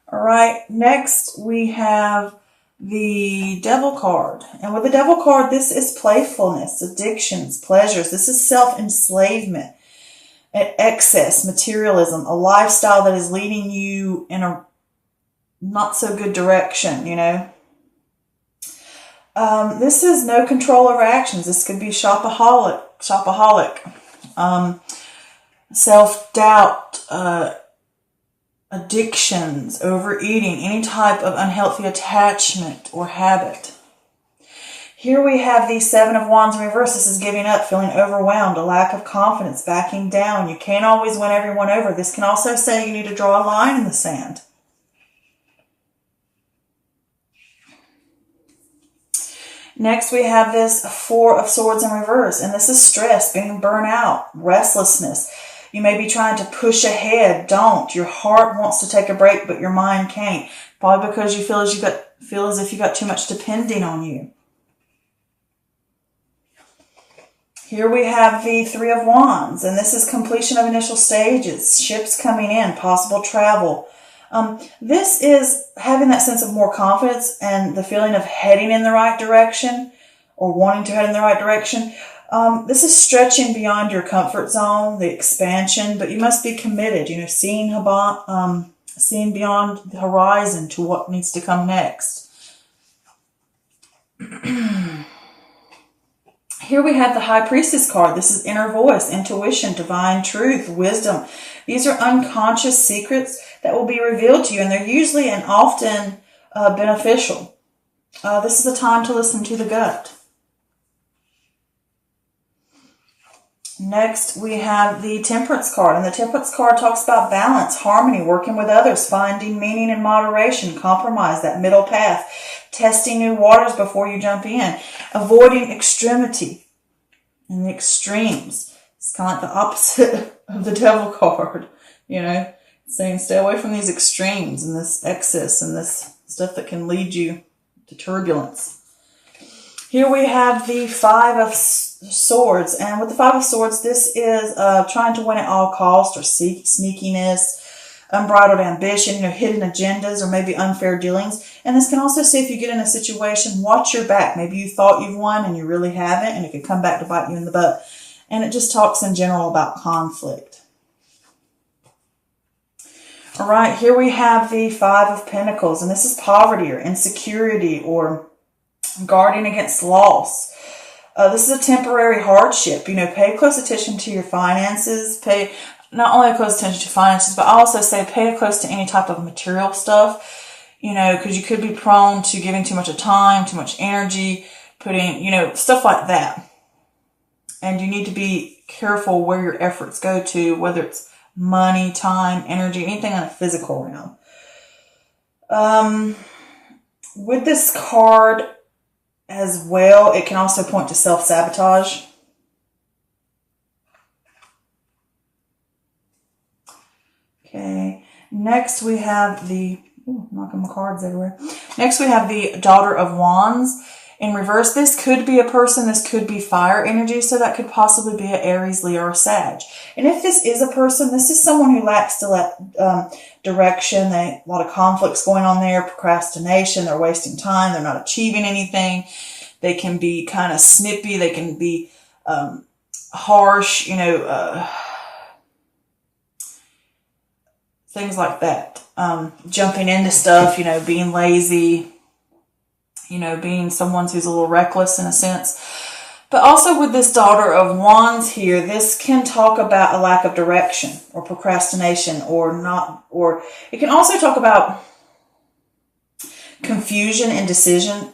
All right, next we have the Devil card. And with the Devil card, this is playfulness, addictions, pleasures. This is self-enslavement, excess, materialism, a lifestyle that is leading you in a not so good direction, you know. This is no control over actions. This could be shopaholic, self-doubt, addictions, overeating, any type of unhealthy attachment or habit. Here we have the Seven of Wands in reverse. This is giving up, feeling overwhelmed, a lack of confidence, backing down. You can't always win everyone over. This can also say you need to draw a line in the sand. Next, we have this Four of Swords in reverse, and this is stress, being burnt out, restlessness. You may be trying to push ahead. Don't. Your heart wants to take a break, but your mind can't. Probably because you feel as if you got too much depending on you. Here we have the Three of Wands, and this is completion of initial stages, ships coming in, possible travel. This is having that sense of more confidence and the feeling of heading in the right direction or wanting to head in the right direction. This is stretching beyond your comfort zone, the expansion, but you must be committed, you know, seeing beyond the horizon to what needs to come next. Here we have the High Priestess card. This is inner voice, intuition, divine truth, wisdom. These are unconscious secrets that will be revealed to you, and they're usually and often beneficial. This is the time to listen to the gut. Next, we have the Temperance card, and the Temperance card talks about balance, harmony, working with others, finding meaning in moderation, compromise, that middle path, testing new waters before you jump in, avoiding extremity and the extremes. It's kind of like the opposite of the Devil card, you know, saying stay away from these extremes and this excess and this stuff that can lead you to turbulence. Here we have the Five of Swords, and with the Five of Swords, this is trying to win at all costs, or sneakiness, unbridled ambition, you know, hidden agendas, or maybe unfair dealings. And this can also say if you get in a situation, watch your back. Maybe you thought you've won and you really haven't, and it could come back to bite you in the butt. And it just talks in general about conflict. All right, here we have the Five of Pentacles, and this is poverty or insecurity or guarding against loss. This is a temporary hardship. You know, pay close attention to your finances. Pay not only close attention to finances, but I also say pay close to any type of material stuff. You know, because you could be prone to giving too much of time, too much energy, putting, you know, stuff like that. And you need to be careful where your efforts go to, whether it's money, time, energy, anything on a physical realm. With this card as well, it can also point to self-sabotage. Okay, next we have the, knocking my cards everywhere. Next we have the Daughter of Wands. In reverse, this could be a person, this could be fire energy, so that could possibly be an Aries, Leo, or Sag. And if this is a person, this is someone who lacks direction. A lot of conflicts going on there, procrastination, they're wasting time, they're not achieving anything. They can be kind of snippy, they can be harsh, you know, things like that. Jumping into stuff, you know, being lazy, you know, being someone who's a little reckless in a sense. But also with this Daughter of Wands here, this can talk about a lack of direction or procrastination or not, or it can also talk about confusion, indecision,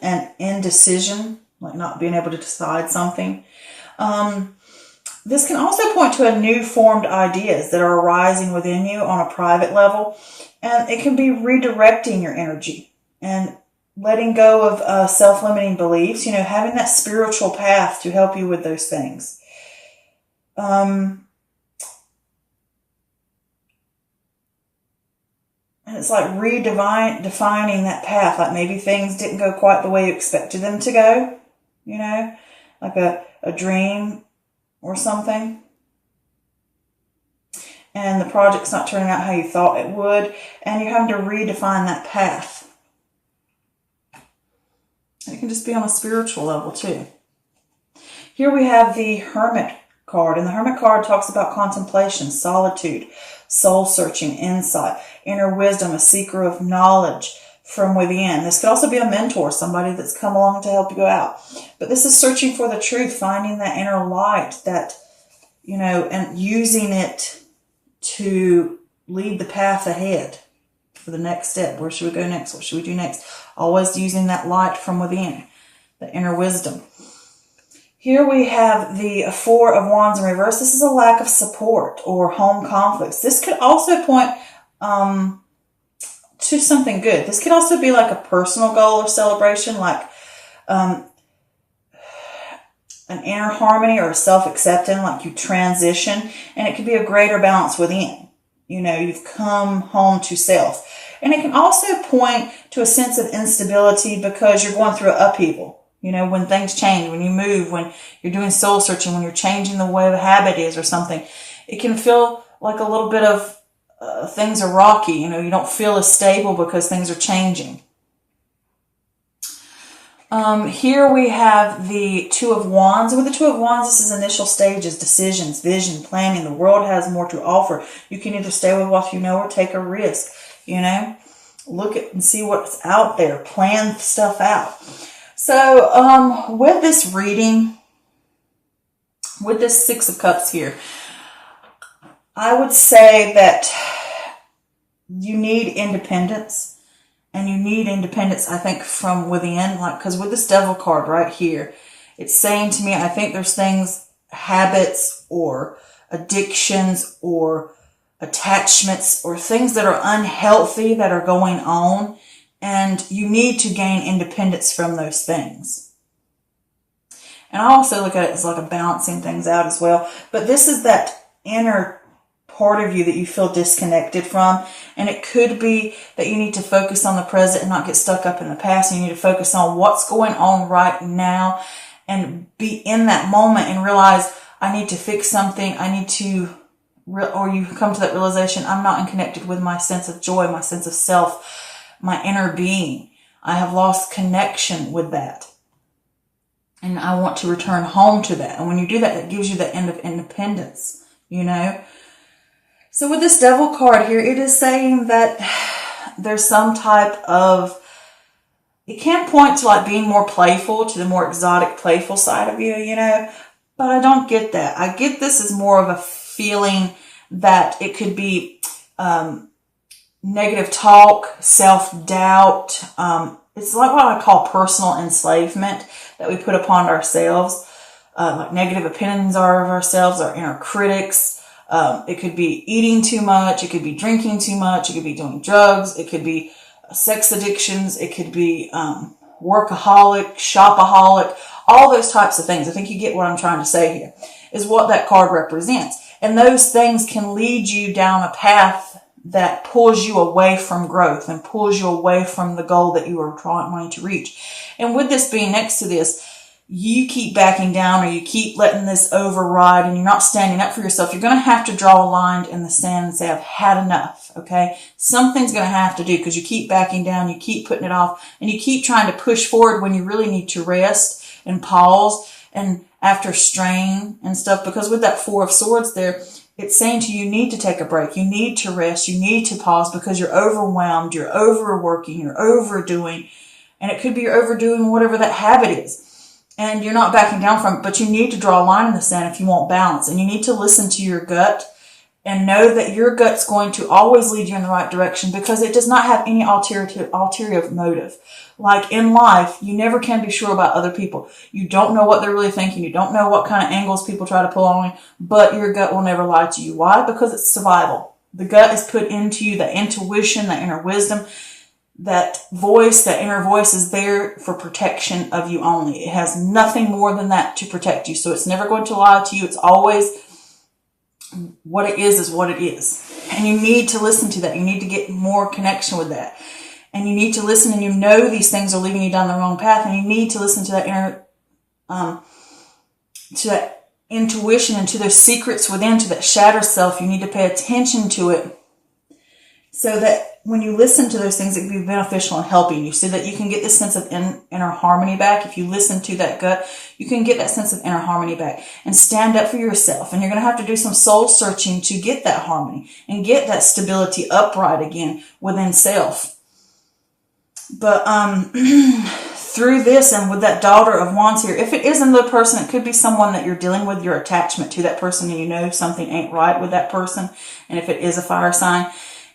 like not being able to decide something. This can also point to a new formed ideas that are arising within you on a private level. And it can be redirecting your energy and letting go of self-limiting beliefs, you know, having that spiritual path to help you with those things. And it's like redefining that path, like maybe things didn't go quite the way you expected them to go, you know, like a dream or something. and the project's not turning out how you thought it would, and you're having to redefine that path. It can just be on a spiritual level too. Here we have the Hermit card, and the Hermit card talks about contemplation, solitude, soul-searching, insight, inner wisdom, a seeker of knowledge from within. This could also be a mentor, somebody that's come along to help you out. But this is searching for the truth, finding that inner light, that, you know, and using it to lead the path ahead for the next step. Where should we go next? What should we do next? Always using that light from within, the inner wisdom. Here we have the Four of Wands in reverse. This is a lack of support or home conflicts. This could also point to something good. This could also be like a personal goal or celebration, like an inner harmony or self-acceptance, like you transition, and it could be a greater balance within. You know, you've come home to self. And it can also point to a sense of instability because you're going through an upheaval. You know, when things change, when you move, when you're doing soul searching, when you're changing the way the habit is or something, it can feel like a little bit of things are rocky. You know, you don't feel as stable because things are changing. Here we have the Two of Wands. With the Two of Wands, this is initial stages, decisions, vision, planning. The world has more to offer. You can either stay with what you know or take a risk. You know, look at and see what's out there. Plan stuff out. So, with this reading, with this Six of Cups here, I would say that you need independence, and you need independence, I think, from within, like, because with this Devil card right here, it's saying to me, I think there's things, habits or addictions or attachments or things that are unhealthy that are going on. And you need to gain independence from those things. And I also look at it as like a balancing things out as well. But this is that inner part of you that you feel disconnected from. And it could be that you need to focus on the present and not get stuck up in the past. You need to focus on what's going on right now and be in that moment and realize I need to fix something. I need to, or you come to that realization, I'm not connected with my sense of joy, my sense of self, my inner being. I have lost connection with that. And I want to return home to that. And when you do that, it gives you the end of independence, you know. So with this Devil card here, it is saying that there's some type of, it can point to like being more playful, to the more exotic, playful side of you, you know. But I don't get that. I get this as more of a feeling that it could be, negative talk, self-doubt. It's like what I call personal enslavement that we put upon ourselves. Like negative opinions of ourselves, our inner critics. It could be eating too much. It could be drinking too much. It could be doing drugs. It could be sex addictions. It could be workaholic, shopaholic, all those types of things. I think you get what I'm trying to say here, is what that card represents. And those things can lead you down a path that pulls you away from growth and pulls you away from the goal that you are wanting to reach. And with this being next to this, you keep backing down or you keep letting this override and you're not standing up for yourself. You're going to have to draw a line in the sand and say, I've had enough, okay? Something's going to have to do because you keep backing down, you keep putting it off, and you keep trying to push forward when you really need to rest and pause and after strain and stuff. Because with that Four of Swords there, it's saying to you, you need to take a break. You need to rest. You need to pause because you're overwhelmed. You're overworking. You're overdoing. And it could be you're overdoing whatever that habit is. And you're not backing down from it. But you need to draw a line in the sand if you want balance. And you need to listen to your gut and know that your gut's going to always lead you in the right direction because it does not have any ulterior motive. Like in life, you never can be sure about other people. You don't know what they're really thinking. You don't know what kind of angles people try to pull on you, but your gut will never lie to you. Why? Because it's survival. The gut is put into you, the intuition, the inner wisdom, that voice, that inner voice is there for protection of you only. It has nothing more than that to protect you. So it's never going to lie to you. It's always what it is what it is. And you need to listen to that. You need to get more connection with that. And you need to listen and you know these things are leading you down the wrong path. And you need to listen to that intuition and to those secrets within, to that shadow self. You need to pay attention to it so that when you listen to those things, it can be beneficial and helping you, so that you can get this sense of inner harmony back. If you listen to that gut, you can get that sense of inner harmony back and stand up for yourself. And you're going to have to do some soul searching to get that harmony and get that stability upright again within self. But through this and with that Daughter of Wands here, if it is another person, it could be someone that you're dealing with, your attachment to that person, and you know something ain't right with that person. And if it is a fire sign,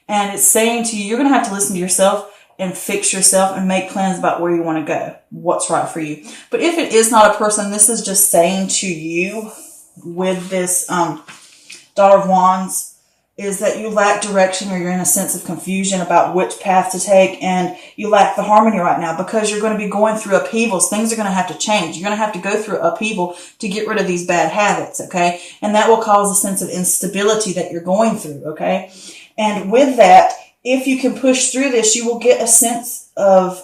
and it's saying to you, you're going to have to listen to yourself and fix yourself and make plans about where you want to go, what's right for you. But if it is not a person, this is just saying to you with this Daughter of Wands, is that you lack direction, or you're in a sense of confusion about which path to take, and you lack the harmony right now because you're going to be going through upheavals. Things are going to have to change. You're going to have to go through upheaval to get rid of these bad habits, okay? And that will cause a sense of instability that you're going through, okay? And with that, if you can push through this, you will get a sense of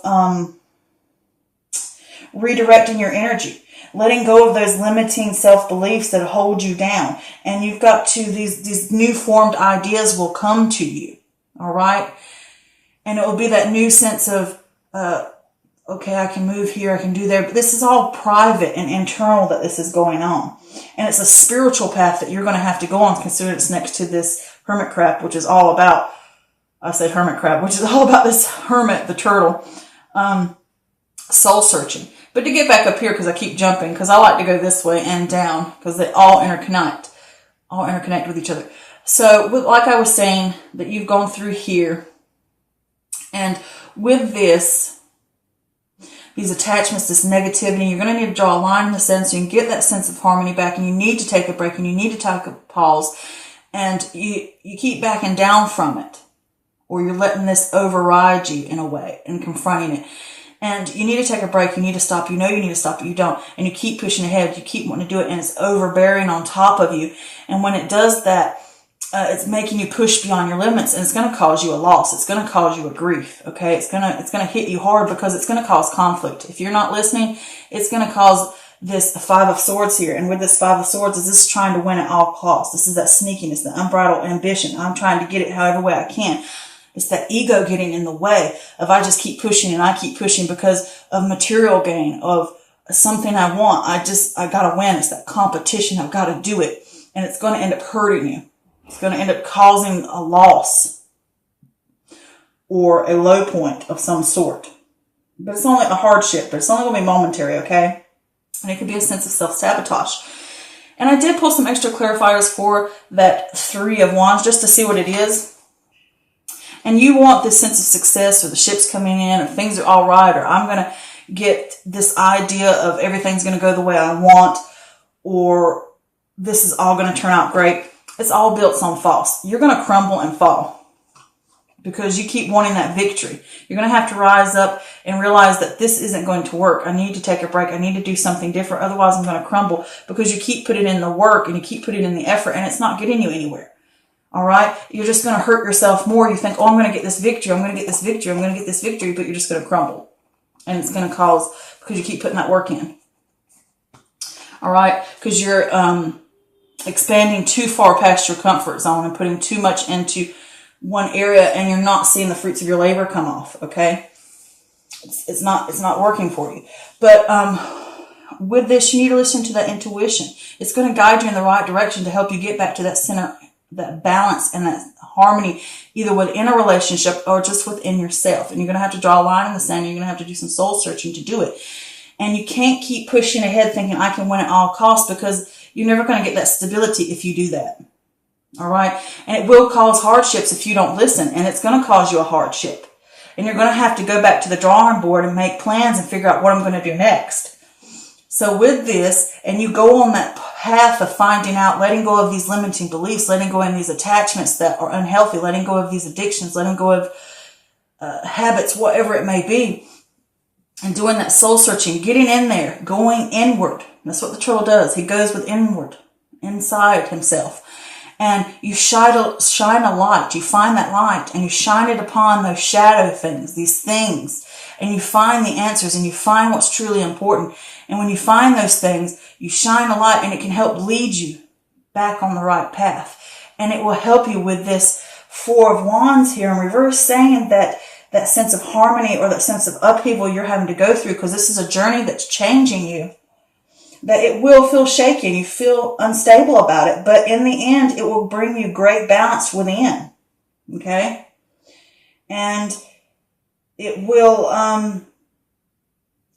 redirecting your energy, letting go of those limiting self-beliefs that hold you down. And you've got to, these new formed ideas will come to you, all right? And it will be that new sense of, okay, I can move here, I can do there. But this is all private and internal that this is going on. And it's a spiritual path that you're going to have to go on, considering it's next to this hermit crab, which is all about, I said hermit crab, which is all about this hermit, the turtle, soul searching. But to get back up here, because I keep jumping, because I like to go this way and down, because they all interconnect with each other. So, like I was saying, that you've gone through here, and with this, these attachments, this negativity, you're going to need to draw a line in the sand so you can get that sense of harmony back, and you need to take a break, and you need to take a pause, and you keep backing down from it, or you're letting this override you in a way and confronting it. And you need to take a break. You need to stop. You know you need to stop, but you don't. And you keep pushing ahead. You keep wanting to do it, and it's overbearing on top of you. And when it does that, it's making you push beyond your limits, and it's going to cause you a loss. It's going to cause you a grief. Okay, it's going to hit you hard because it's going to cause conflict. If you're not listening, it's going to cause this Five of Swords here. And with this Five of Swords, is this trying to win at all costs? This is that sneakiness, the unbridled ambition. I'm trying to get it however way I can. It's that ego getting in the way of I just keep pushing and I keep pushing because of material gain, of something I want. I gotta win. It's that competition. I've got to do it. And it's going to end up hurting you. It's going to end up causing a loss or a low point of some sort. But it's only a hardship, but it's only going to be momentary, okay? And it could be a sense of self-sabotage. And I did pull some extra clarifiers for that Three of Wands just to see what it is. And you want this sense of success, or the ship's coming in, or things are all right, or I'm going to get this idea of everything's going to go the way I want, or this is all going to turn out great. It's all built on false. You're going to crumble and fall because you keep wanting that victory. You're going to have to rise up and realize that this isn't going to work. I need to take a break. I need to do something different. Otherwise, I'm going to crumble, because you keep putting in the work and you keep putting in the effort, and it's not getting you anywhere. All right. You're just going to hurt yourself more. You think, oh, I'm going to get this victory. I'm going to get this victory. I'm going to get this victory. But you're just going to crumble. And it's going to cause, because you keep putting that work in. All right. Because you're expanding too far past your comfort zone and putting too much into one area, and you're not seeing the fruits of your labor come off. Okay. It's not working for you. But with this, you need to listen to that intuition. It's going to guide you in the right direction to help you get back to that center, that balance and that harmony, either within a relationship or just within yourself. And you're going to have to draw a line in the sand. You're going to have to do some soul searching to do it. And you can't keep pushing ahead thinking I can win at all costs, because you're never going to get that stability if you do that. All right. And it will cause hardships if you don't listen, and it's going to cause you a hardship. And you're going to have to go back to the drawing board and make plans and figure out what I'm going to do next. So with this, and you go on that path of finding out, letting go of these limiting beliefs, letting go of these attachments that are unhealthy, letting go of these addictions, letting go of habits, whatever it may be, and doing that soul searching, getting in there, going inward. That's what the turtle does. He goes with inward, inside himself. And you shine a light. You find that light and you shine it upon those shadow things, these things. And you find the answers and you find what's truly important. And when you find those things, you shine a light, and it can help lead you back on the right path. And it will help you with this Four of Wands here in reverse, saying that that sense of harmony or that sense of upheaval you're having to go through, because this is a journey that's changing you, that it will feel shaky and you feel unstable about it, but in the end, it will bring you great balance within. Okay? And it will,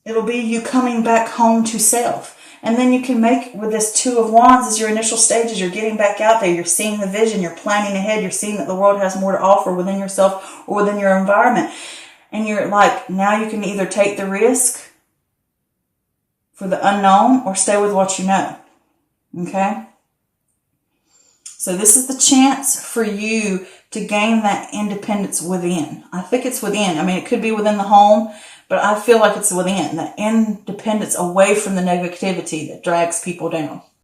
it'll be you coming back home to self. And then you can make, with this Two of Wands as your initial stages, you're getting back out there, you're seeing the vision, you're planning ahead, you're seeing that the world has more to offer within yourself or within your environment. And you're like, now you can either take the risk for the unknown or stay with what you know. Okay? So this is the chance for you to gain that independence within. I think it's within. I mean, it could be within the home, but I feel like it's within. That independence away from the negativity that drags people down.